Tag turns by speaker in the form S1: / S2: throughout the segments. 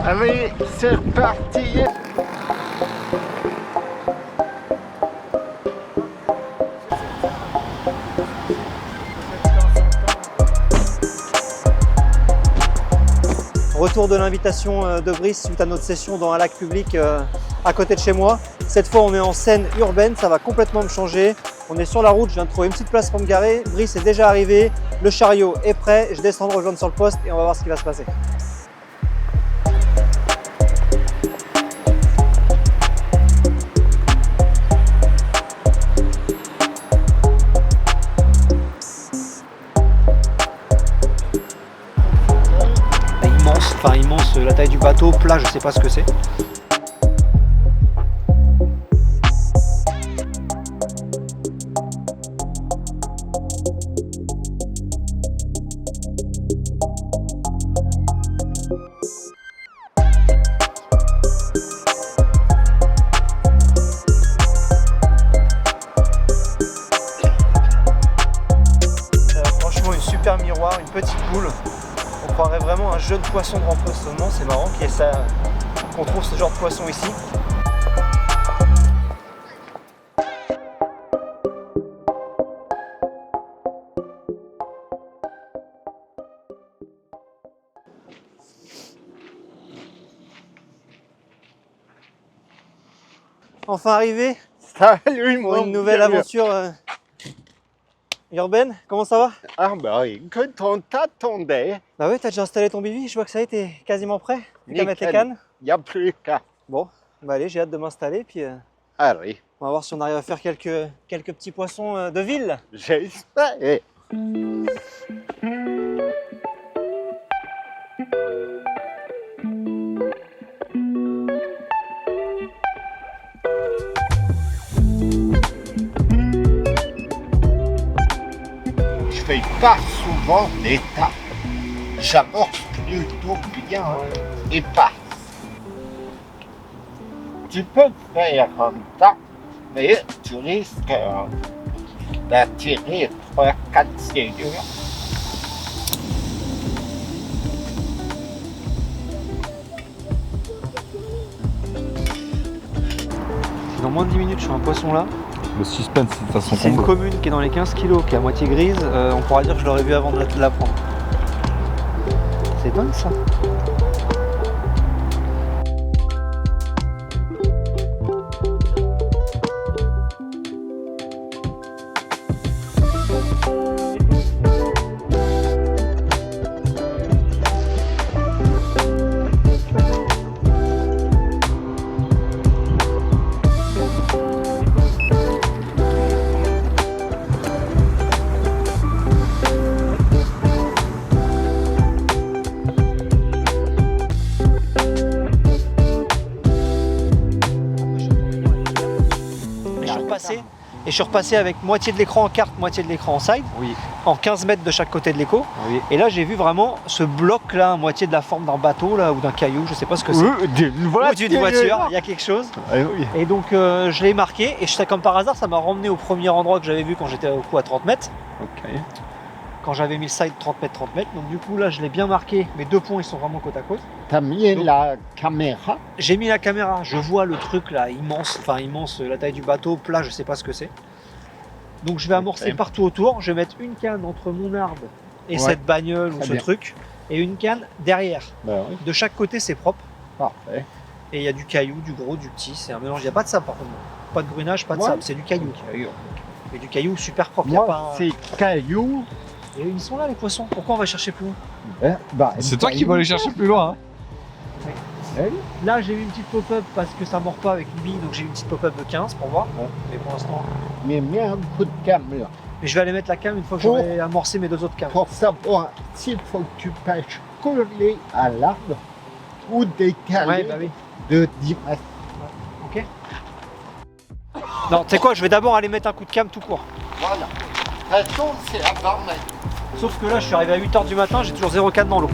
S1: Allez, c'est reparti.
S2: Retour de l'invitation de Brice suite à notre session dans un lac public à côté de chez moi. Cette fois on est en scène urbaine, ça va complètement me changer. On est sur la route, je viens de trouver une petite place pour me garer. Brice est déjà arrivé, le chariot est prêt, je descends le rejoindre sur le poste et on va voir ce qui va se passer. Immense, la taille du bateau, plat, je sais pas ce que c'est. Franchement, une super miroir, une petite boule. On croirait vraiment un jeune poisson de remplacement, c'est marrant qu'on trouve ce genre de poisson ici. Enfin arrivé
S1: Salut
S2: pour
S1: mon
S2: une nouvelle
S1: vieux.
S2: aventure urbaine. Comment ça va?
S1: Ah bah écoute, on t'attendait.
S2: Bah oui, t'as déjà installé ton bivy, je vois que ça y est, t'es quasiment prêt. Plus qu'à mettre les
S1: Nickel.
S2: cannes.
S1: Il n'y a plus qu'à.
S2: Bon, bah allez, j'ai hâte de m'installer, puis
S1: Allez,
S2: on va voir si on arrive à faire quelques petits poissons de ville.
S1: j'espère. Je fais pas souvent d'étape. J'amorce plutôt bien et passe. Tu peux faire un tas, mais tu risques d'attirer 3-4 séjours.
S2: Dans moins de 10 minutes, je suis un poisson là.
S3: Le suspense, c'est à son
S2: C'est une
S3: comble.
S2: commune qui est dans les 15 kilos, qui est à moitié grise. On pourra dire que je l'aurais vu avant de la prendre. C'est dingue ça. Et je suis repassé avec moitié de l'écran en carte, moitié de l'écran en side,
S3: Oui,
S2: en 15 mètres de chaque côté de l'écho.
S3: oui.
S2: Et là, j'ai vu vraiment ce bloc là, moitié de la forme d'un bateau là, ou d'un caillou, je sais pas ce que c'est.
S1: D'une
S2: Ou d'une voiture, il y a quelque chose.
S1: Ah oui.
S2: Et donc je l'ai marqué, et comme par hasard, ça m'a ramené au premier endroit que j'avais vu quand j'étais au coup à 30 mètres.
S3: Ok.
S2: Quand j'avais mis le side 30 mètres, 30 mètres. Donc du coup là, je l'ai bien marqué. Mes deux ponts, ils sont vraiment côte à côte.
S1: T'as mis la caméra.
S2: J'ai mis la caméra, je vois le truc là, immense, la taille du bateau, plat, je sais pas ce que c'est. Donc je vais amorcer
S1: Ok.
S2: partout autour, je vais mettre une canne entre mon arbre et
S1: Ouais.
S2: cette bagnole ou
S1: Très
S2: ce
S1: bien.
S2: truc, et une canne derrière.
S1: Bah oui,
S2: De chaque côté c'est propre,
S1: parfait.
S2: et il y a du caillou, du gros, du petit, c'est un mélange, il n'y a pas de sable par contre. Pas de brunage, pas de
S1: Ouais.
S2: sable, c'est du caillou. Et du caillou super propre, il y a
S1: Moi,
S2: pas un-
S1: c'est caillou.
S2: Et ils sont là les poissons, pourquoi on va chercher plus loin?
S3: C'est toi qui vas aller chercher plus loin. Hein.
S2: Là j'ai eu une petite pop-up parce que ça mord pas avec une bille, donc j'ai eu une petite pop-up de 15 pour voir.
S1: Ouais.
S2: Mais pour l'instant.
S1: Mais mets un coup de cam là.
S2: Mais je vais aller mettre la cam une fois que
S1: Pour-
S2: j'aurai amorcé mes deux autres cams.
S1: Pour savoir s'il faut que tu pêches collé à l'arbre ou décalé
S2: Ouais, bah oui.
S1: de 10 mètres.
S2: Ok. Non, tu sais quoi, je vais d'abord aller mettre un coup de cam tout court.
S1: Voilà. De toute façon, c'est à 20 mètres.
S2: Sauf que là, je suis arrivé à 8h du matin, j'ai toujours 0 canne dans l'eau.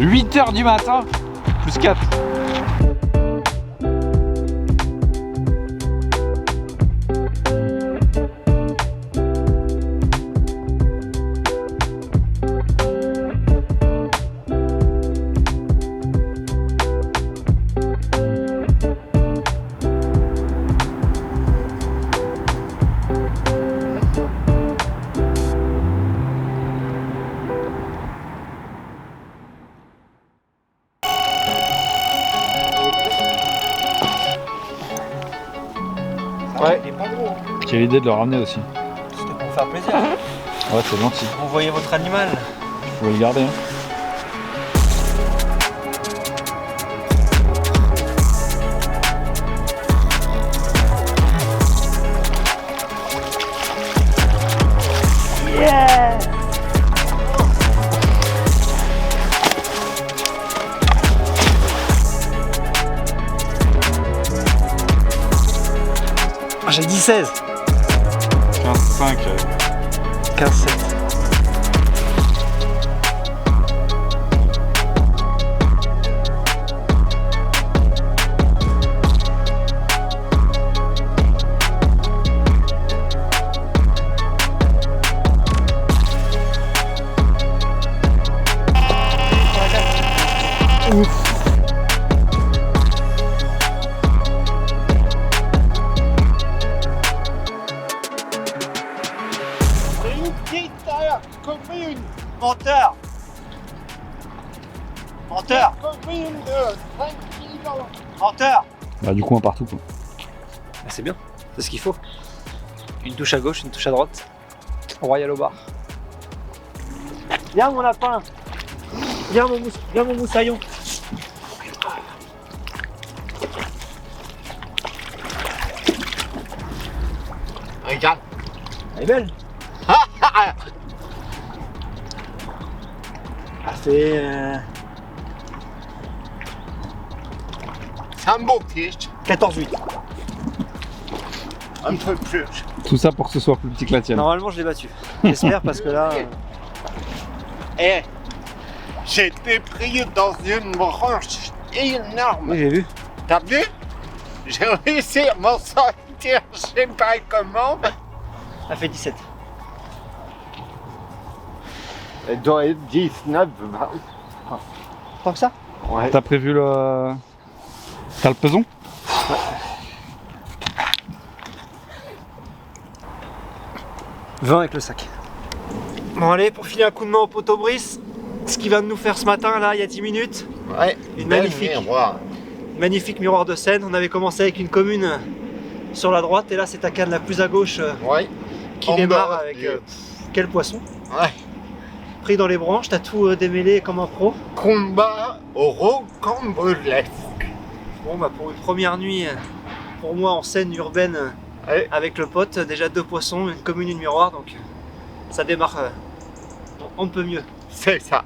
S3: 8h du matin, plus 4.
S2: Ouais. Il est pas gros.
S3: Quelle idée de le ramener aussi.
S2: C'était pour me faire plaisir.
S3: Ouais, c'est gentil.
S2: Vous voyez votre animal.
S3: Faut le garder. Hein.
S2: Yeah. J'ai dit 16.
S3: 15,5.
S2: 15,7.
S1: C'est une petite commune.
S2: Menteur. Menteur.
S1: Commune de 5 kilos.
S2: Menteur.
S3: Bah, du coup, un partout quoi.
S2: Bah, c'est bien, c'est ce qu'il faut. Une touche à gauche, une touche à droite. Royal au bar. Viens mon lapin. Viens mon moussaillon.
S1: Regarde.
S2: Elle est belle. Elle fait
S1: C'est un beau fiche.
S2: 14,8.
S1: Un peu plus.
S3: Tout ça pour que ce soit plus petit que la tienne.
S2: Normalement je l'ai battu. J'espère parce que là.
S1: Eh, j'ai été pris dans une branche énorme.
S2: Oui j'ai vu.
S1: T'as vu? J'ai réussi à m'en sortir, je sais pas comment.
S2: Elle fait 17.
S1: Elle doit être 19, 20.
S2: Tant que ça?
S1: Ouais.
S3: T'as prévu le. T'as le peson?
S2: Ouais. 20 avec le sac. Bon allez, pour filer un coup de main au poteau Brice, ce qu'il vient de nous faire ce matin là, il y a 10 minutes.
S1: Ouais.
S2: Une
S1: bel
S2: magnifique.
S1: miroir.
S2: Magnifique miroir de Seine. On avait commencé avec une commune sur la droite et là c'est ta canne la plus à gauche
S1: Ouais.
S2: qui
S1: En
S2: démarre
S1: bas,
S2: avec
S1: Dieu.
S2: quel poisson.
S1: Ouais.
S2: Pris dans les branches, t'as tout démêlé comme un pro.
S1: Combat rocambolesque.
S2: Bon bah pour une première nuit, pour moi en scène urbaine
S1: Ouais.
S2: avec le pote, déjà 2 poissons, une commune, une miroir, donc ça démarre on ne peut mieux.
S1: C'est ça.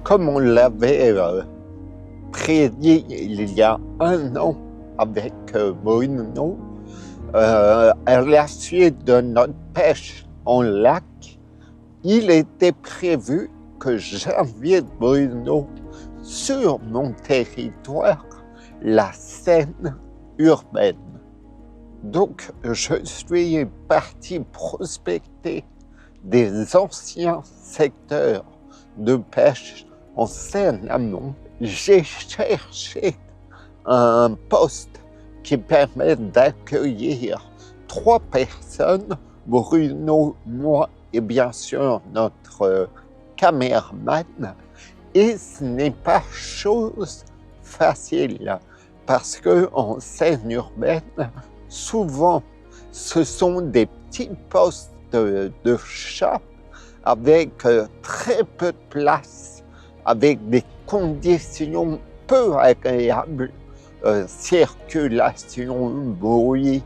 S1: Comme on l'avait prédit il y a 1 an avec Bruno, à la suite de notre pêche en lac, il était prévu que j'invite Bruno sur mon territoire la scène urbaine. Donc, je suis parti prospecter des anciens secteurs de pêche en Seine-Amont. J'ai cherché un poste qui permet d'accueillir 3 personnes, Bruno, moi et bien sûr notre caméraman. Et ce n'est pas chose facile parce qu'en scène urbaine, souvent ce sont des petits postes de chat avec très peu de place, avec des conditions peu agréables, circulation, bruit,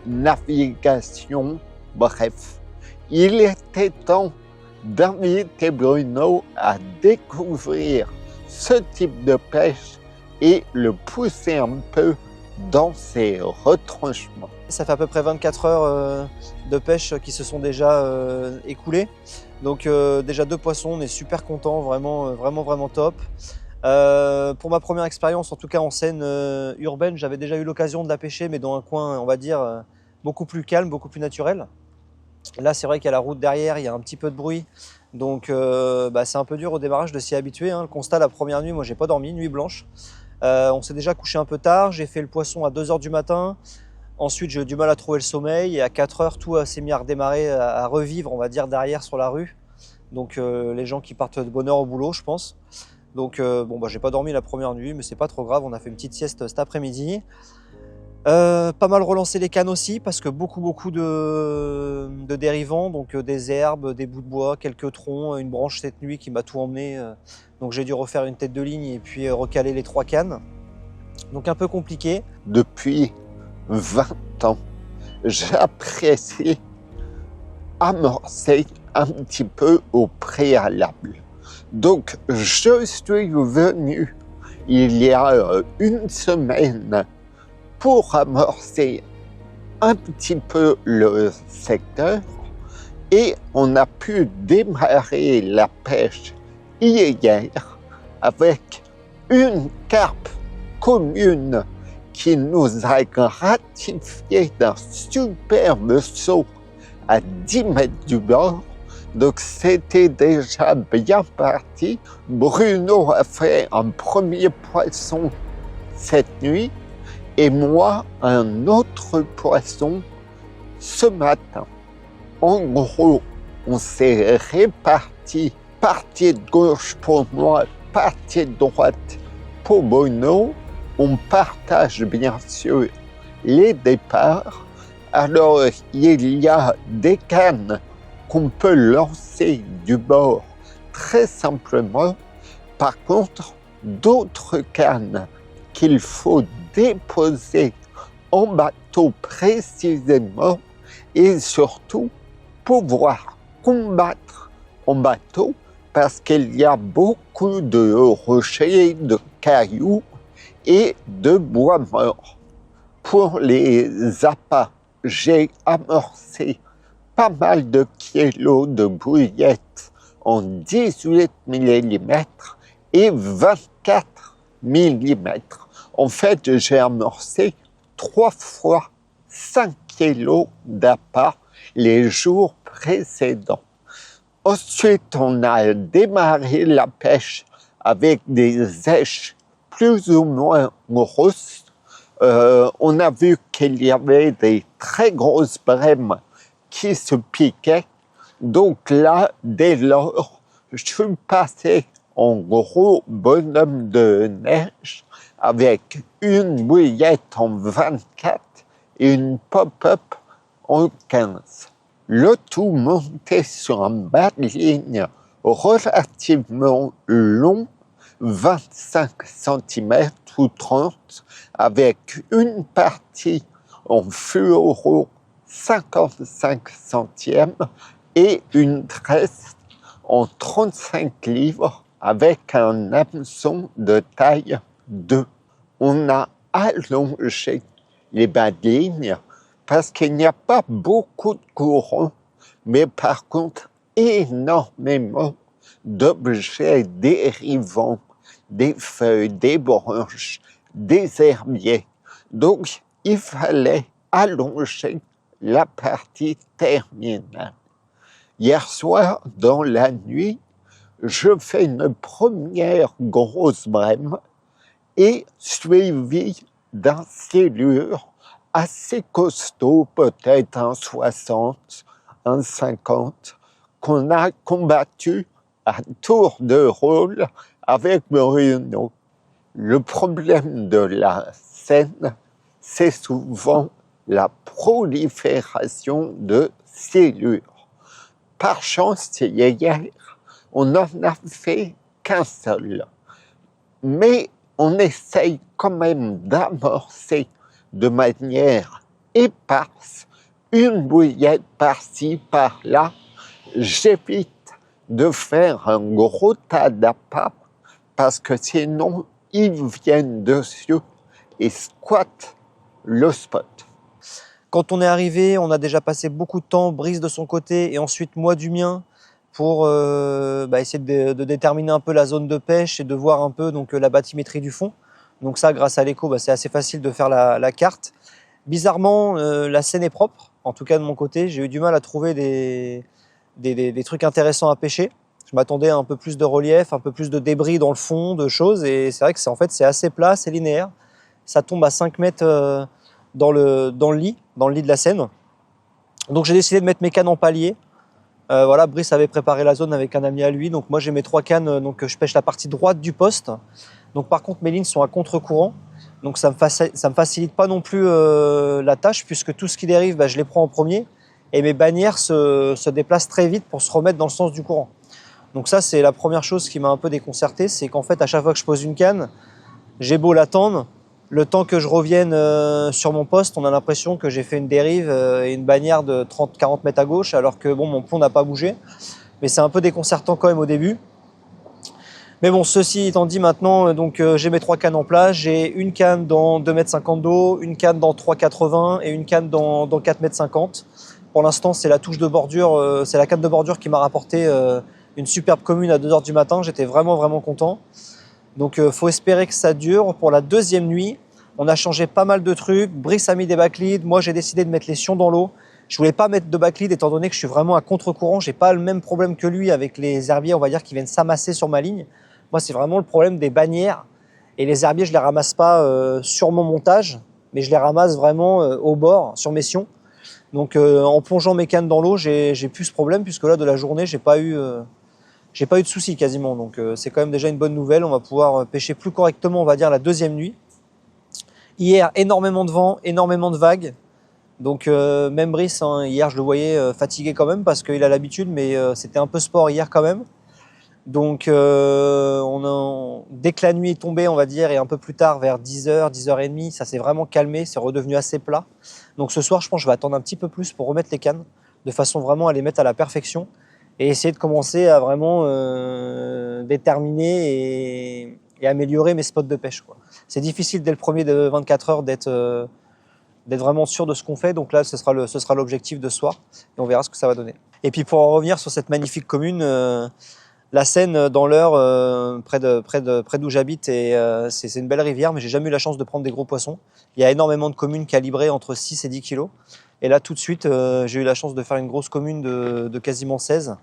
S1: navigation, bref. Il était temps d'inviter Bruno à découvrir ce type de pêche et le pousser un peu dans ses retranchements.
S2: Ça fait à peu près 24 heures de pêche qui se sont déjà écoulées. Donc déjà 2 poissons, on est super contents, vraiment top. Pour ma première expérience, en tout cas en scène urbaine, j'avais déjà eu l'occasion de la pêcher, mais dans un coin, on va dire, beaucoup plus calme, beaucoup plus naturel. Là, c'est vrai qu'il y a la route derrière, il y a un petit peu de bruit. Donc c'est un peu dur au démarrage de s'y habituer. Le constat, la première nuit, moi j'ai pas dormi, nuit blanche. On s'est déjà couché un peu tard, j'ai fait le poisson à 2 h du matin. Ensuite, j'ai eu du mal à trouver le sommeil et à 4 h, tout s'est mis à redémarrer, à revivre, on va dire, derrière sur la rue. Donc les gens qui partent de bonne heure au boulot, je pense. Donc j'ai pas dormi la première nuit, mais c'est pas trop grave, on a fait une petite sieste cet après-midi. Pas mal relancer les cannes aussi parce que beaucoup de dérivants, donc des herbes, des bouts de bois, quelques troncs, une branche cette nuit qui m'a tout emmené. Donc j'ai dû refaire une tête de ligne et puis recaler les 3 cannes. Donc un peu compliqué.
S1: Depuis 20 ans, j'apprécie amorcer un petit peu au préalable. Donc je suis venu il y a une semaine pour amorcer un petit peu le secteur et on a pu démarrer la pêche hier avec une carpe commune qui nous a gratifié d'un superbe saut à 10 mètres du bord. Donc c'était déjà bien parti. Bruno a fait un premier poisson cette nuit et moi un autre poisson ce matin. En gros, on s'est réparti, partie de gauche pour moi, partie de droite pour Bruno. On partage bien sûr les départs. Alors il y a des cannes qu'on peut lancer du bord très simplement. Par contre, d'autres cannes qu'il faut déposer en bateau précisément et surtout pouvoir combattre en bateau parce qu'il y a beaucoup de rochers, de cailloux et de bois mort. Pour les appâts, j'ai amorcé pas mal de kilos de bouillettes en 18 mm et 24 mm. En fait, j'ai amorcé 3 fois 5 kilos d'appât les jours précédents. Ensuite, on a démarré la pêche avec des èches plus ou moins grosses. On a vu qu'il y avait des très grosses brèmes qui se piquaient. Donc là, dès lors, je suis passé en gros bonhomme de neige avec une bouillette en 24 et une pop-up en 15. Le tout monté sur un bas de ligne relativement long, 25 cm ou 30, avec une partie en fluoro 55 centièmes et une tresse en 35 livres avec un hameçon de taille 2. On a allongé les bas de ligne parce qu'il n'y a pas beaucoup de courant, mais par contre énormément d'objets dérivants, des feuilles, des branches, des herbiers. Donc il fallait allonger la partie terminale. Hier soir, dans la nuit, je fais une première grosse brème et suivi d'un silure assez costaud, peut-être un 60, un 50, qu'on a combattu à tour de rôle avec Bruno. Le problème de la Seine, c'est souvent la prolifération de silures. Par chance, hier, on n'en a fait qu'un seul. Mais on essaye quand même d'amorcer de manière éparse une bouillette par-ci, par-là. J'évite de faire un gros tas d'appâts parce que sinon, ils viennent dessus et squattent le spot.
S2: Quand on est arrivé, on a déjà passé beaucoup de temps, Brice de son côté et ensuite moi du mien, pour essayer de déterminer un peu la zone de pêche et de voir un peu donc, la bathymétrie du fond. Donc ça, grâce à l'écho, c'est assez facile de faire la carte. Bizarrement, la Seine est propre, en tout cas de mon côté. J'ai eu du mal à trouver des trucs intéressants à pêcher. Je m'attendais à un peu plus de relief, un peu plus de débris dans le fond, de choses. Et c'est vrai que c'est assez plat, c'est linéaire. Ça tombe à 5 mètres dans le lit de la Seine. Donc j'ai décidé de mettre mes cannes en palier. Brice avait préparé la zone avec un ami à lui. Donc moi j'ai mes 3 cannes, donc je pêche la partie droite du poste. Donc par contre mes lignes sont à contre-courant. Donc ça me facilite pas non plus la tâche, puisque tout ce qui dérive, je les prends en premier. Et mes bannières se déplacent très vite pour se remettre dans le sens du courant. Donc ça, c'est la première chose qui m'a un peu déconcerté, c'est qu'en fait, à chaque fois que je pose une canne, j'ai beau l'attendre, le temps que je revienne sur mon poste, on a l'impression que j'ai fait une dérive et une bannière de 30-40 mètres à gauche, alors que bon, mon plomb n'a pas bougé. Mais c'est un peu déconcertant quand même au début. Mais bon, ceci étant dit, maintenant, j'ai mes 3 cannes en place. J'ai une canne dans 2,50 m d'eau, une canne dans 3,80 et une canne dans 4,50 m. Pour l'instant, c'est la touche de bordure, c'est la canne de bordure qui m'a rapporté une superbe commune à 2 h du matin. J'étais vraiment content. Donc, faut espérer que ça dure. Pour la deuxième nuit, on a changé pas mal de trucs. Brice a mis des backleads. Moi, j'ai décidé de mettre les sions dans l'eau. Je voulais pas mettre de backlead étant donné que je suis vraiment à contre-courant. J'ai pas le même problème que lui avec les herbiers, on va dire, qui viennent s'amasser sur ma ligne. Moi, c'est vraiment le problème des bannières. Et les herbiers, je les ramasse pas sur mon montage, mais je les ramasse vraiment au bord, sur mes sions. Donc, en plongeant mes cannes dans l'eau, j'ai plus ce problème, puisque là, de la journée, j'ai pas eu de soucis quasiment. Donc, c'est quand même déjà une bonne nouvelle. On va pouvoir pêcher plus correctement, on va dire, la deuxième nuit. Hier, énormément de vent, énormément de vagues. Donc, même Brice, hier, je le voyais fatigué quand même, parce qu'il a l'habitude, mais c'était un peu sport hier quand même. Donc, dès que la nuit est tombée, on va dire, et un peu plus tard, vers 10h, 10h30, ça s'est vraiment calmé, c'est redevenu assez plat. Donc ce soir, je pense que je vais attendre un petit peu plus pour remettre les cannes, de façon vraiment à les mettre à la perfection, et essayer de commencer à vraiment déterminer et améliorer mes spots de pêche, quoi. C'est difficile dès le premier de 24 heures d'être vraiment sûr de ce qu'on fait, donc là, ce sera l'objectif de ce soir, et on verra ce que ça va donner. Et puis pour en revenir sur cette magnifique commune, la Seine dans l'Eure, près d'où j'habite, c'est une belle rivière, mais j'ai jamais eu la chance de prendre des gros poissons. Il y a énormément de communes calibrées entre 6 et 10 kilos. Et là, tout de suite, j'ai eu la chance de faire une grosse commune de quasiment 16.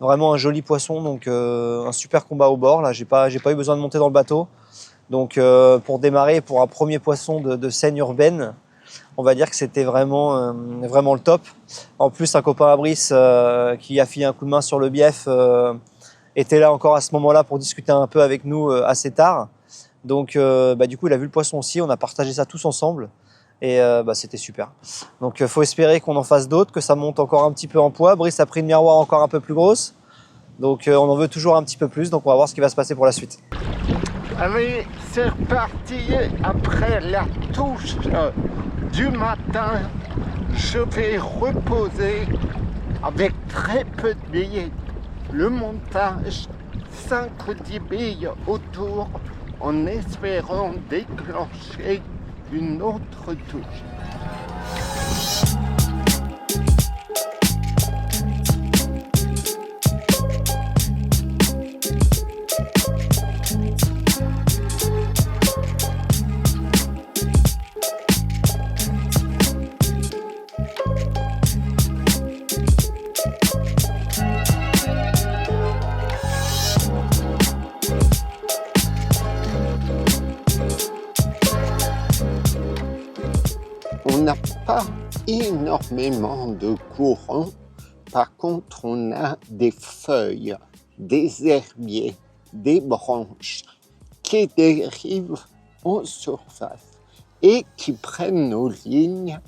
S2: Vraiment un joli poisson, donc un super combat au bord. Là, j'ai pas eu besoin de monter dans le bateau. Donc, pour démarrer, pour un premier poisson de Seine urbaine, on va dire que c'était vraiment le top. En plus, un copain à Brice qui a filé un coup de main sur le bief était là encore à ce moment-là pour discuter un peu avec nous assez tard. Donc du coup, il a vu le poisson aussi, on a partagé ça tous ensemble et c'était super. Donc faut espérer qu'on en fasse d'autres, que ça monte encore un petit peu en poids. Brice a pris une miroir encore un peu plus grosse, donc on en veut toujours un petit peu plus, donc on va voir ce qui va se passer pour la suite.
S1: Allez, c'est reparti. Après la touche du matin, je vais reposer avec très peu de billes. Le montage, 5 ou 10 billes autour, en espérant déclencher une autre touche. On n'a pas énormément de courant, par contre on a des feuilles, des herbiers, des branches qui dérivent en surface et qui prennent nos lignes.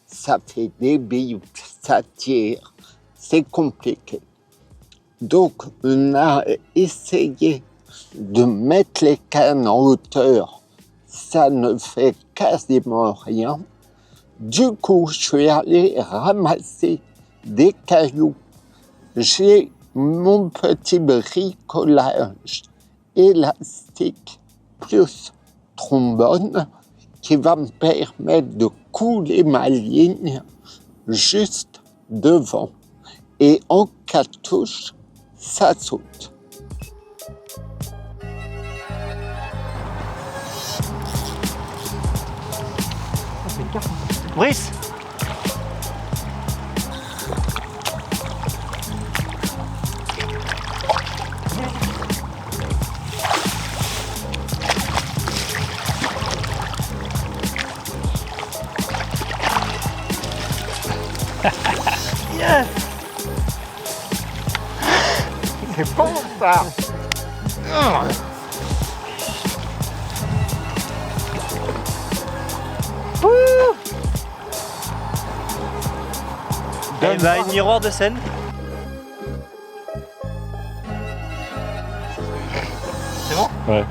S1: Ça fait des billes, ça tire, c'est compliqué. Donc on a essayé de mettre les cannes en hauteur, ça ne fait quasiment rien. Du coup, je suis allé ramasser des cailloux. J'ai mon petit bricolage élastique plus trombone qui va me permettre de couler ma ligne juste devant. Et en cas de touche, ça saute.
S2: Brice! Yes!
S1: C'est bon ça!
S2: bah, une miroir de scène. C'est bon?
S3: Ouais.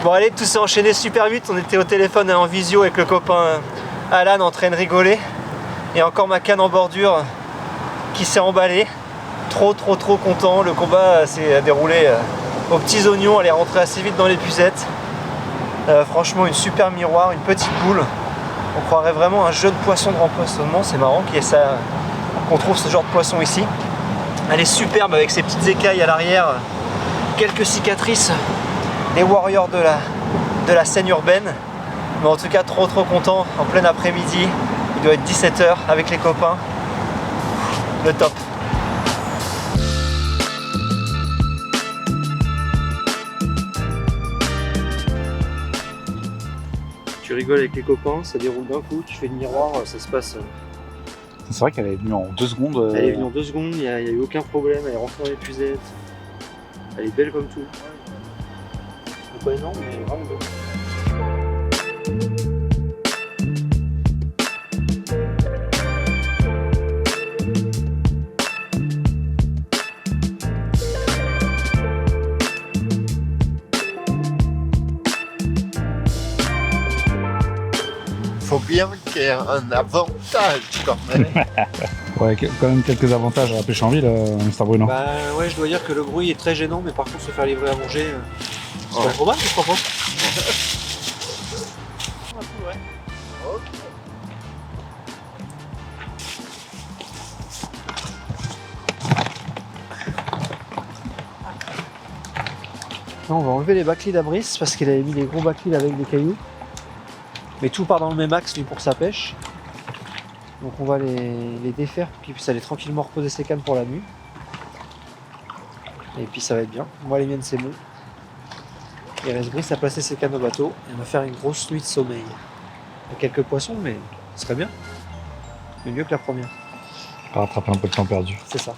S2: Bon allez, tout s'est enchaîné super vite. On était au téléphone en visio avec le copain Alan en train de rigoler. Et encore ma canne en bordure qui s'est emballée. Trop content. Le combat s'est déroulé aux petits oignons. Elle est rentrée assez vite dans l'épuisette. Franchement, une super miroir, une petite boule. On croirait vraiment un jeune poisson de rempoisonnement. C'est marrant qu'on trouve ce genre de poisson ici. Elle est superbe avec ses petites écailles à l'arrière. Quelques cicatrices. Des warriors de la scène urbaine. Mais en tout cas, trop content. En plein après-midi. Il doit être 17 h avec les copains. Le top. Tu rigoles avec les copains, ça déroule d'un coup, tu fais le miroir, ça se passe.
S3: C'est vrai qu'elle est venue en 2 secondes.
S2: Elle est venue en 2 secondes, il n'y a eu aucun problème, elle est rentrée dans l'épuisette. Elle est belle comme tout. Elle est pas énorme, mais elle est vraiment belle.
S1: Faut bien qu'il y ait un avantage quand même.
S3: Ouais, quand même quelques avantages à la pêche en ville, Mr Bruno.
S2: Bah ouais, je dois dire que le bruit est très gênant, mais par contre se faire livrer à manger, c'est pas trop mal, je comprends. On va enlever les backleads à Brice parce qu'il avait mis des gros backleads avec des cailloux. Mais tout part dans le même axe lui pour sa pêche. Donc on va les défaire pour qu'il puisse aller tranquillement reposer ses cannes pour la nuit. Et puis ça va être bien. Moi les miennes c'est bon. Il reste Brice à placer ses cannes au bateau et on va faire une grosse nuit de sommeil. Il y a quelques poissons mais ce serait bien. Mais mieux que la première.
S3: On va rattraper un peu le temps perdu.
S2: C'est ça.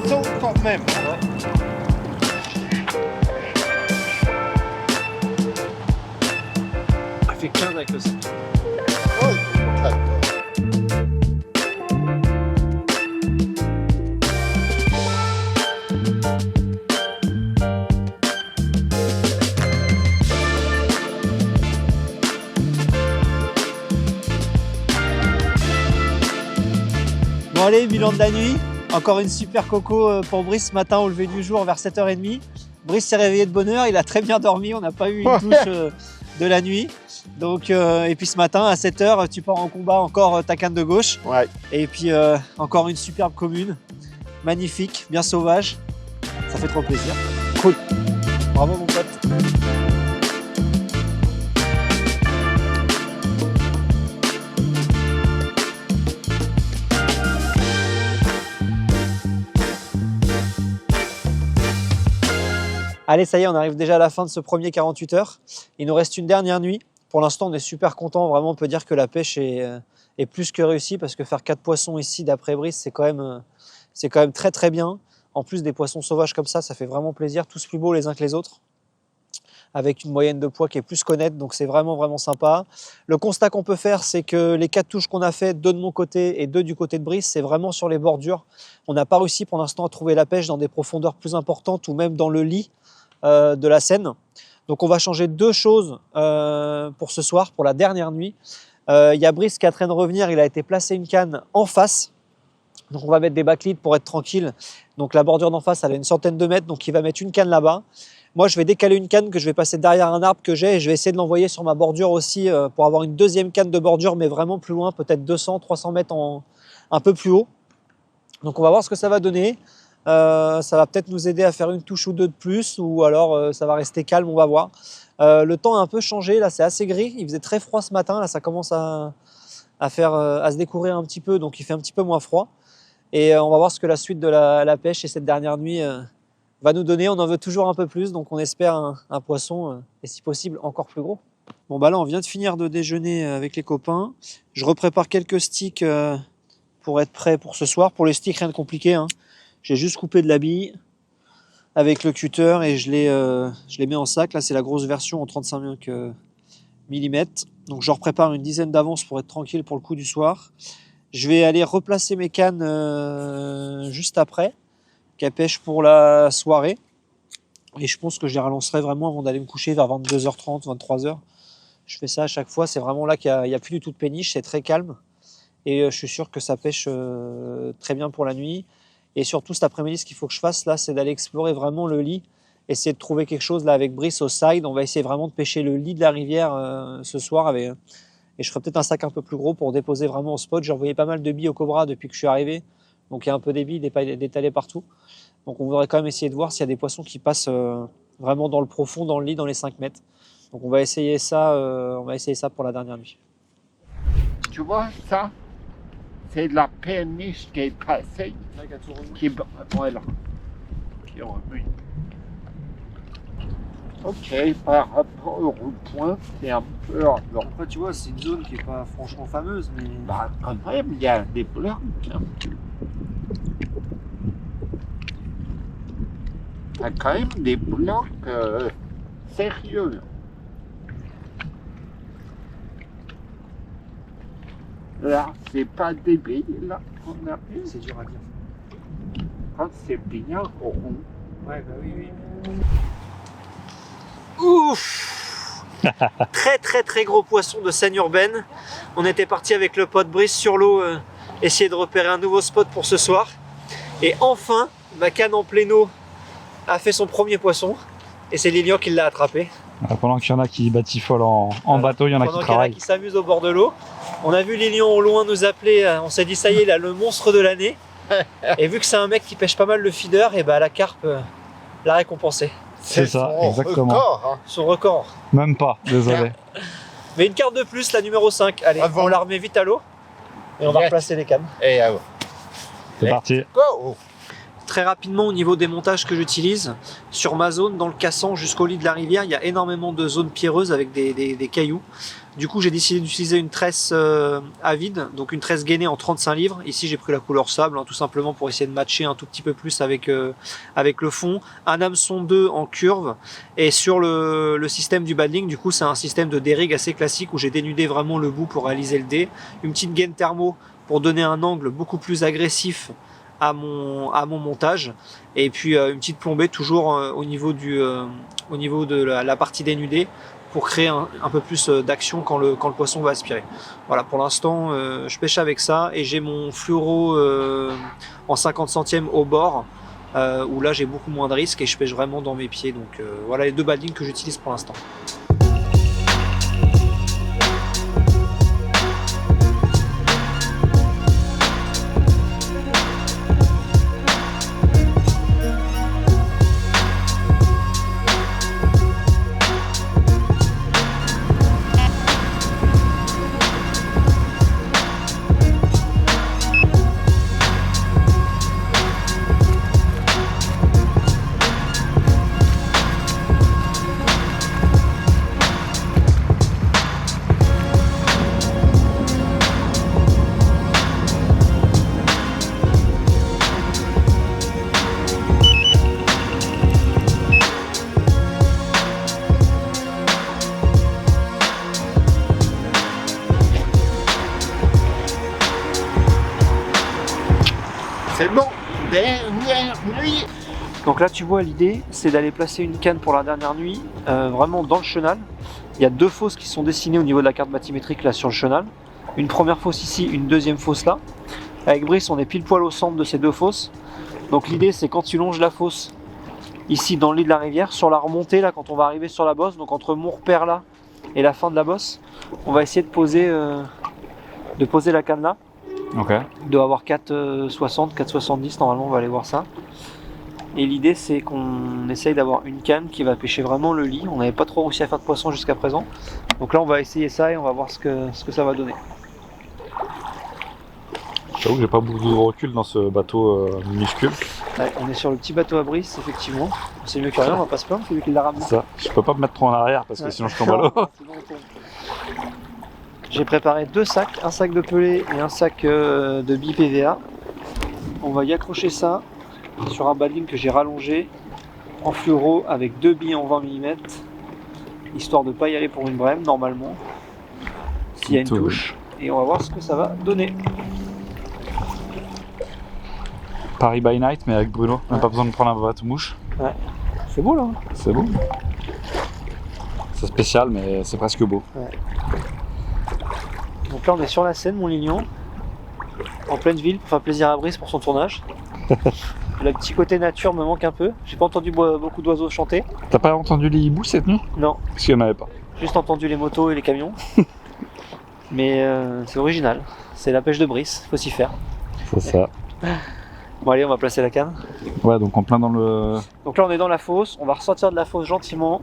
S1: Poisson quand même.
S2: Il fait 15 avec le sac.
S1: Oh, d'accord.
S2: Bon allez, bilan de la nuit. Encore une super coco pour Brice ce matin au lever du jour vers 7 h 30. Brice s'est réveillé de bonne heure, il a très bien dormi, on n'a pas eu une douche de la nuit. Donc, et puis ce matin à 7 h, tu pars en combat encore ta canne de gauche.
S1: Ouais.
S2: Et puis encore une superbe commune, magnifique, bien sauvage. Ça fait trop plaisir. Cool. Bravo mon pote. Allez, ça y est, on arrive déjà à la fin de ce premier 48 heures. Il nous reste une dernière nuit. Pour l'instant, on est super content. Vraiment, on peut dire que la pêche est plus que réussie parce que faire 4 poissons ici d'après Brice, c'est quand même très bien. En plus des poissons sauvages comme ça fait vraiment plaisir. Tous plus beaux les uns que les autres. Avec une moyenne de poids qui est plus qu'honnête, donc c'est vraiment sympa. Le constat qu'on peut faire, c'est que les 4 touches qu'on a fait, 2 de mon côté et 2 du côté de Brice, c'est vraiment sur les bordures. On n'a pas réussi pour l'instant à trouver la pêche dans des profondeurs plus importantes ou même dans le lit de la Seine. Donc on va changer 2 choses pour ce soir, pour la dernière nuit. Il y a Brice qui est en train de revenir, il a été placé une canne en face. Donc on va mettre des backleads pour être tranquille. Donc la bordure d'en face, elle a une centaine de mètres, donc il va mettre une canne là-bas. Moi, je vais décaler une canne que je vais passer derrière un arbre que j'ai et je vais essayer de l'envoyer sur ma bordure aussi pour avoir une deuxième canne de bordure, mais vraiment plus loin, peut-être 200, 300 mètres un peu plus haut. Donc on va voir ce que ça va donner. Ça va peut-être nous aider à faire une touche ou 2 de plus, ou alors ça va rester calme, on va voir. Le temps a un peu changé, là c'est assez gris, il faisait très froid ce matin, là ça commence à à se découvrir un petit peu, donc il fait un petit peu moins froid. Et on va voir ce que la suite de la pêche et cette dernière nuit va nous donner. On en veut toujours un peu plus, donc on espère un poisson, et si possible encore plus gros. Bon bah là on vient de finir de déjeuner avec les copains. Je reprépare quelques sticks pour être prêt pour ce soir. Pour les sticks, rien de compliqué, hein. J'ai juste coupé de la bille avec le cutter et je les mets en sac. Là c'est la grosse version en 35 mm. Donc je prépare une dizaine d'avance pour être tranquille pour le coup du soir. Je vais aller replacer mes cannes juste après, qu'elles pêchent pour la soirée. Et je pense que je les relancerai vraiment avant d'aller me coucher vers 22h30, 23h. Je fais ça à chaque fois, c'est vraiment là qu'il n'y a plus du tout de péniche, c'est très calme. Et je suis sûr que ça pêche très bien pour la nuit. Et surtout cet après-midi, ce qu'il faut que je fasse là, c'est d'aller explorer vraiment le lit. Essayer de trouver quelque chose là avec Brice au side. On va essayer vraiment de pêcher le lit de la rivière ce soir. Et je ferai peut-être un sac un peu plus gros pour déposer vraiment au spot. J'ai envoyé pas mal de billes au Cobra depuis que je suis arrivé. Donc il y a un peu des billes détalées partout. Donc on voudrait quand même essayer de voir s'il y a des poissons qui passent vraiment dans le profond, dans le lit, dans les 5 mètres. Donc on va essayer ça pour la dernière nuit.
S1: Tu vois, ça, c'est la péniche qui est passée, voilà, qui est revenue. Ok, par rapport au point, c'est un peu long.
S2: Après tu vois, c'est une zone qui n'est pas franchement fameuse, mais...
S1: Bah, quand même, il y a des blocs. Hein. Il y a quand même des blocs sérieux. Là, c'est pas débile, là, qu'on a vu.
S2: C'est dur à dire.
S1: Quand c'est bien rond.
S2: Ouais, bah oui. Ouf. Très gros poisson de Seine urbaine. On était parti avec le pote Brice sur l'eau, essayer de repérer un nouveau spot pour ce soir. Et enfin, ma canne en pléno a fait son premier poisson. Et c'est Lilian qui l'a attrapé.
S3: Pendant qu'il y en a qui batifolent en bateau, il y en a qui travaillent.
S2: Pendant qu'il y en a qui s'amusent au bord de l'eau. On a vu Lilian au loin nous appeler, on s'est dit ça y est, là, le monstre de l'année. Et vu que c'est un mec qui pêche pas mal le feeder, et bah la carpe l'a récompensé.
S3: C'est ça, exactement.
S1: Record, hein.
S2: Son record.
S3: Même pas, désolé.
S2: Mais une carte de plus, la numéro 5. Allez, on la remet vite à l'eau. Et on va replacer les cannes.
S1: Et
S3: C'est parti.
S1: go.
S2: Très rapidement, au niveau des montages que j'utilise, sur ma zone, dans le cassant jusqu'au lit de la rivière, il y a énormément de zones pierreuses avec des cailloux. Du coup, j'ai décidé d'utiliser une tresse à vide, donc une tresse gainée en 35 livres. Ici, j'ai pris la couleur sable, hein, tout simplement pour essayer de matcher un tout petit peu plus avec le fond. Un hameçon 2 en curve. Et sur le système du paddling, du coup, c'est un système de dérig assez classique où j'ai dénudé vraiment le bout pour réaliser le dé. Une petite gaine thermo pour donner un angle beaucoup plus agressif à mon montage, et puis une petite plombée toujours au niveau de la partie dénudée pour créer un peu plus d'action quand le poisson va aspirer. Voilà, pour l'instant je pêche avec ça et j'ai mon fluoro en 50 centièmes au bord où là j'ai beaucoup moins de risques et je pêche vraiment dans mes pieds. Donc voilà les deux paddlings que j'utilise pour l'instant.
S1: C'est bon, dernière nuit.
S2: Donc là tu vois, l'idée c'est d'aller placer une canne pour la dernière nuit vraiment dans le chenal. Il y a deux fosses qui sont dessinées au niveau de la carte bathymétrique là sur le chenal. Une première fosse ici, une deuxième fosse là. Avec Brice on est pile poil au centre de ces deux fosses. Donc l'idée c'est quand tu longes la fosse ici dans le lit de la rivière, sur la remontée là quand on va arriver sur la bosse, donc entre mon repère là et la fin de la bosse, on va essayer de poser la canne là.
S3: Ok.
S2: Il doit avoir 4,60, 4,70 normalement, on va aller voir ça. Et l'idée c'est qu'on essaye d'avoir une canne qui va pêcher vraiment le lit. On n'avait pas trop réussi à faire de poisson jusqu'à présent. Donc là on va essayer ça et on va voir ce que ça va donner.
S3: J'avoue que j'ai pas beaucoup de recul dans ce bateau minuscule.
S2: Ouais, on est sur le petit bateau à Brice, effectivement. C'est mieux que rien, on va pas se plaindre, c'est lui qui l'a ramené.
S3: Ça, je peux pas me mettre trop en arrière parce que sinon je tombe à l'eau.
S2: J'ai préparé 2 sacs, un sac de pelé et un sac de billes PVA. On va y accrocher ça sur un badling que j'ai rallongé en fluoro avec 2 billes en 20 mm, histoire de pas y aller pour une brème normalement, s'il y a une touche. Et on va voir ce que ça va donner.
S3: Paris by night, mais avec Bruno. Même pas besoin de prendre un bateau mouche.
S2: Ouais. C'est beau là.
S3: C'est beau. C'est spécial, mais c'est presque beau.
S2: Ouais. Donc là, on est sur la Seine, Montlignon, en pleine ville, pour faire plaisir à Brice pour son tournage. Le petit côté nature me manque un peu. J'ai pas entendu beaucoup d'oiseaux chanter.
S3: T'as pas entendu les hiboux cette nuit?
S2: Non.
S3: Parce qu'il y en avait pas.
S2: Juste entendu les motos et les camions. Mais c'est original. C'est la pêche de Brice, faut s'y faire.
S3: C'est ça.
S2: Bon allez, on va placer la canne.
S3: Ouais, donc en plein dans le...
S2: Donc là on est dans la fosse, on va ressortir de la fosse gentiment.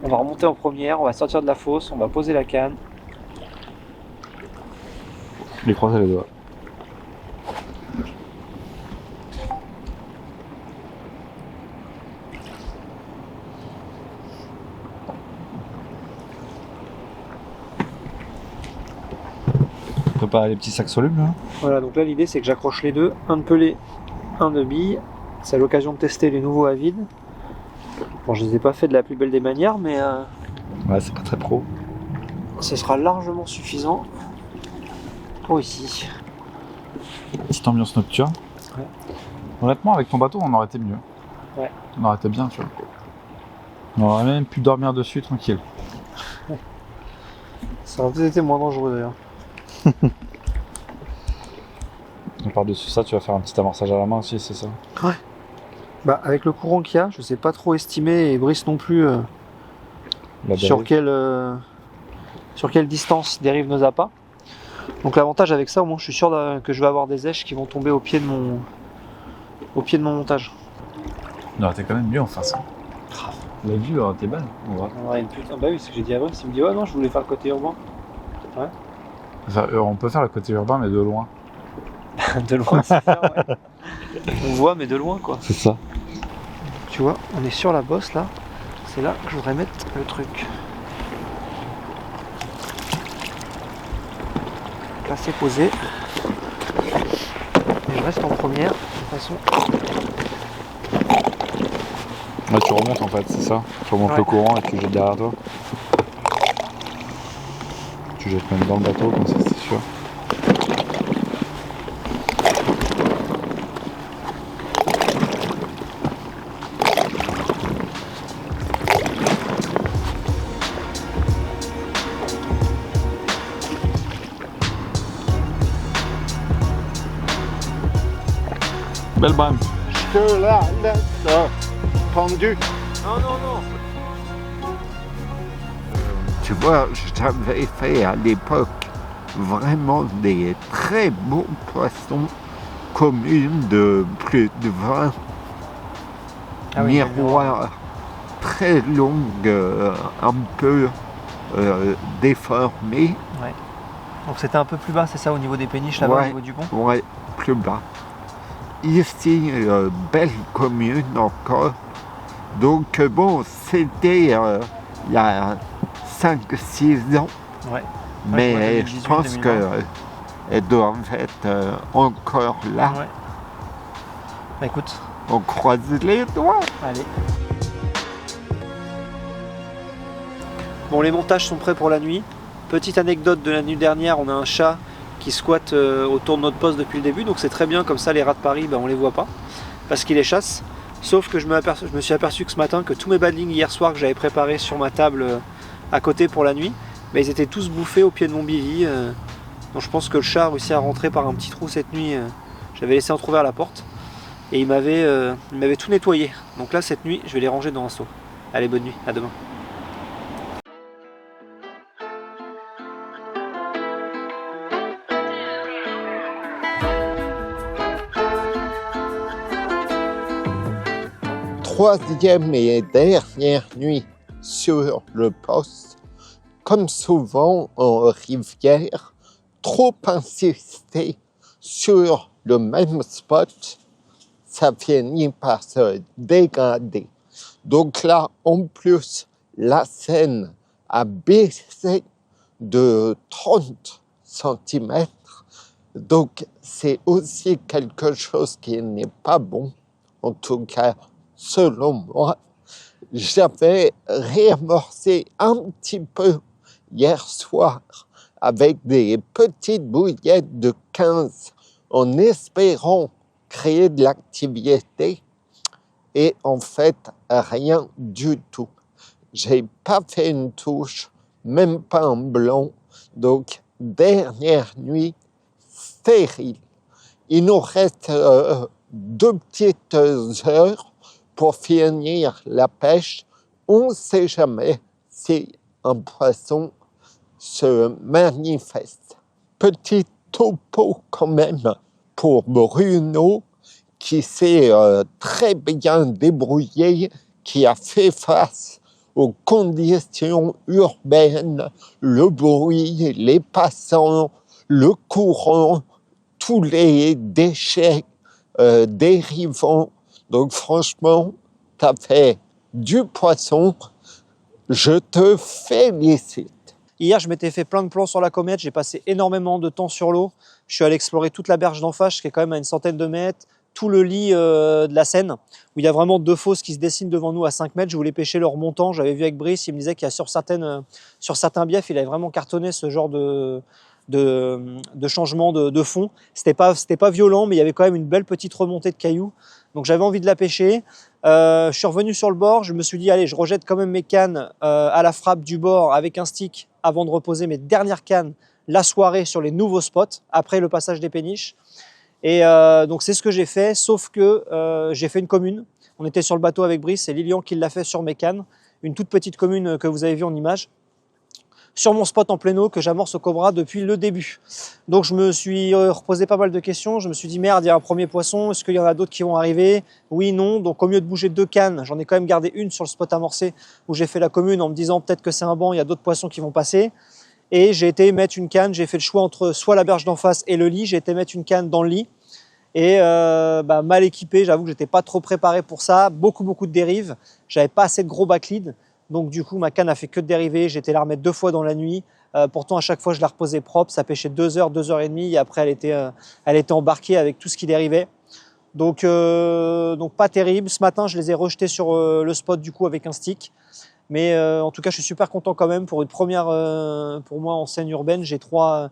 S2: On va remonter en première, on va sortir de la fosse, on va poser la canne.
S3: Les croiser les doigts. Préparer les petits sacs solubles là.
S2: Voilà, donc là l'idée c'est que j'accroche les deux, un de pelé, un de bille. C'est l'occasion de tester les nouveaux à vide. Bon, je les ai pas fait de la plus belle des manières, mais
S3: ouais, c'est pas très pro.
S2: ce sera largement suffisant pour ici.
S3: Petite ambiance nocturne.
S2: Ouais.
S3: Honnêtement, avec ton bateau, on aurait été mieux.
S2: Ouais.
S3: On aurait été bien, tu vois. On aurait même pu dormir dessus tranquille.
S2: Ça aurait peut-être été moins dangereux d'ailleurs.
S3: Et par-dessus ça, tu vas faire un petit amorçage à la main aussi, c'est ça?
S2: Ouais. Bah avec le courant qu'il y a, je sais pas trop estimer et Brice non plus sur quelle distance dérivent nos appâts. Donc l'avantage avec ça, au moins je suis sûr que je vais avoir des èches qui vont tomber au pied de mon montage.
S3: Non, t'es quand même mieux en face.
S2: Grave.
S3: La vue aurait été belle.
S2: On aurait une putain. Bah oui, c'est ce que j'ai dit à Brice, il me dit ouais non je voulais faire le côté urbain. Ouais.
S3: Enfin, on peut faire le côté urbain mais de loin.
S2: De loin c'est ça, ouais. On voit mais de loin quoi.
S3: C'est ça.
S2: Tu vois, on est sur la bosse là. C'est là que je voudrais mettre le truc. Là c'est posé. Et je reste en première de toute façon.
S3: Ouais, tu remontes en fait, c'est ça. Tu remontes
S2: Ouais.
S3: le courant et tu jettes derrière toi. Tu jettes même dans le bateau, comme ça c'est sûr. Belle brème.
S1: Je te la laisse pendue.
S2: Non, non, non.
S1: Tu vois, j'avais fait à l'époque vraiment des très bons poissons communes de plus de 20
S2: Ah oui,
S1: miroirs très longues, un peu déformées.
S2: Donc c'était un peu plus bas, c'est ça, au niveau des péniches là-bas,
S1: Ouais.
S2: au niveau du pont.
S1: Ouais, plus bas. Ici, belle commune encore. Donc bon, c'était il y a 5-6 ans.
S2: Ouais.
S1: Mais
S2: Ouais,
S1: je
S2: 2018,
S1: pense
S2: 2020.
S1: qu'elles doivent être encore là.
S2: Ouais. Bah écoute,
S1: On croise les doigts.
S2: allez. Bon, les montages sont prêts pour la nuit. Petite anecdote de la nuit dernière, on a un chat qui squatte autour de notre poste depuis le début, donc c'est très bien, comme ça les rats de Paris, bah, on les voit pas, parce qu'il les chasse. Sauf que je me suis aperçu que ce matin, que tous mes badlings hier soir que j'avais préparés sur ma table à côté pour la nuit, bah, ils étaient tous bouffés au pied de mon bivy. Donc je pense que le chat a réussi à rentrer par un petit trou cette nuit. J'avais laissé entrouvert la porte et il m'avait tout nettoyé. Donc là cette nuit, je vais les ranger dans un seau. Allez, bonne nuit, à demain.
S1: Troisième et dernière nuit sur le poste. Comme souvent en rivière, trop insister sur le même spot, ça finit par se dégrader. Donc là, en plus, la Seine a baissé de 30 cm. Donc, c'est aussi quelque chose qui n'est pas bon, en tout cas, selon moi. J'avais réamorcé un petit peu hier soir avec des petites bouillettes de 15 en espérant créer de l'activité et en fait, rien du tout. J'ai pas fait une touche, même pas un blanc. Donc, dernière nuit, stérile. Il nous reste 2 petites heures pour finir la pêche. On ne sait jamais si un poisson se manifeste. Petit topo quand même pour Bruno qui s'est très bien débrouillé, qui a fait face aux conditions urbaines, le bruit, les passants, le courant, tous les déchets dérivants. Donc franchement, tu as fait du poisson. Je te félicite.
S2: Hier, je m'étais fait plein de plans sur la comète, j'ai passé énormément de temps sur l'eau. Je suis allé explorer toute la berge d'en face, qui est quand même à une centaine de mètres, tout le lit de la Seine, où il y a vraiment 2 fosses qui se dessinent devant nous à 5 mètres. Je voulais pêcher le remontant, j'avais vu avec Brice, il me disait qu'il y a sur certains biefs, il avait vraiment cartonné ce genre de changement de fond. C'était pas violent, mais il y avait quand même une belle petite remontée de cailloux. Donc j'avais envie de la pêcher. Je suis revenu sur le bord, je me suis dit allez, je rejette quand même mes cannes à la frappe du bord avec un stick avant de reposer mes dernières cannes la soirée sur les nouveaux spots après le passage des péniches. Et donc c'est ce que j'ai fait, sauf que j'ai fait une commune. On était sur le bateau avec Brice, c'est Lilian qui l'a fait sur mes cannes, une toute petite commune que vous avez vue en image, sur mon spot en plein eau que j'amorce au Cobra depuis le début. Donc je me suis reposé pas mal de questions, je me suis dit merde, il y a un premier poisson, est-ce qu'il y en a d'autres qui vont arriver? Oui, non, donc au lieu de bouger 2 cannes, j'en ai quand même gardé une sur le spot amorcé où j'ai fait la commune en me disant peut-être que c'est un banc, il y a d'autres poissons qui vont passer. Et j'ai été mettre une canne, j'ai fait le choix entre soit la berge d'en face et le lit, j'ai été mettre une canne dans le lit. Et mal équipé, j'avoue que j'étais pas trop préparé pour ça, beaucoup de dérives, j'avais pas assez de gros backlead, donc du coup ma canne a fait que de dériver, j'étais la remettre 2 fois dans la nuit, pourtant à chaque fois je la reposais propre, ça pêchait 2 heures, 2 heures et demie, et après elle était embarquée avec tout ce qui dérivait, donc pas terrible. Ce matin je les ai rejetés sur le spot du coup avec un stick, mais en tout cas je suis super content quand même pour une première, pour moi en Seine urbaine, j'ai 3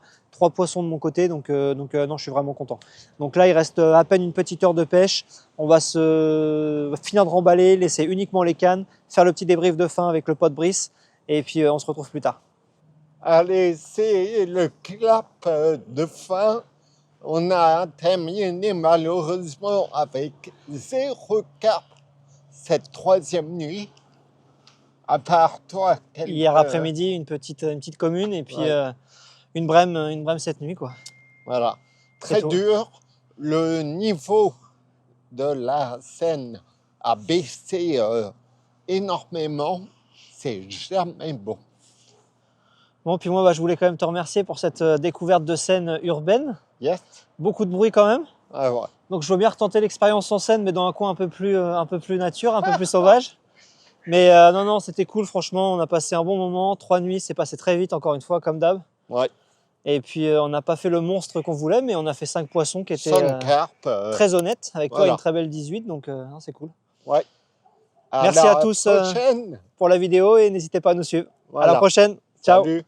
S2: poissons de mon côté, donc non, je suis vraiment content. Donc là, il reste à peine une petite heure de pêche. On va finir de remballer, laisser uniquement les cannes, faire le petit débrief de fin avec le pote Brice, et puis on se retrouve plus tard.
S1: Allez, c'est le clap de fin. On a terminé malheureusement avec 0 carpe cette 3e nuit. À part toi,
S2: Hier après-midi, une petite commune, et puis ouais. Une brème cette nuit, quoi.
S1: Voilà. Très dur. Le niveau de la Seine a baissé énormément. C'est jamais bon.
S2: Bon, puis moi, je voulais quand même te remercier pour cette découverte de Seine urbaine.
S1: Yes.
S2: Beaucoup de bruit quand même.
S1: Ah ouais.
S2: Donc je veux bien retenter l'expérience en Seine, mais dans un coin un peu plus nature, un peu plus sauvage. Mais non, c'était cool, franchement. On a passé un bon moment. 3 nuits, c'est passé très vite, encore une fois, comme d'hab.
S1: Ouais.
S2: Et puis on n'a pas fait le monstre qu'on voulait, mais on a fait 5 poissons qui étaient très honnêtes, avec toi une très belle 18, donc c'est cool.
S1: Ouais.
S2: Merci à tous pour la vidéo et n'hésitez pas à nous suivre. Voilà. À la prochaine. Ciao.
S1: Salut.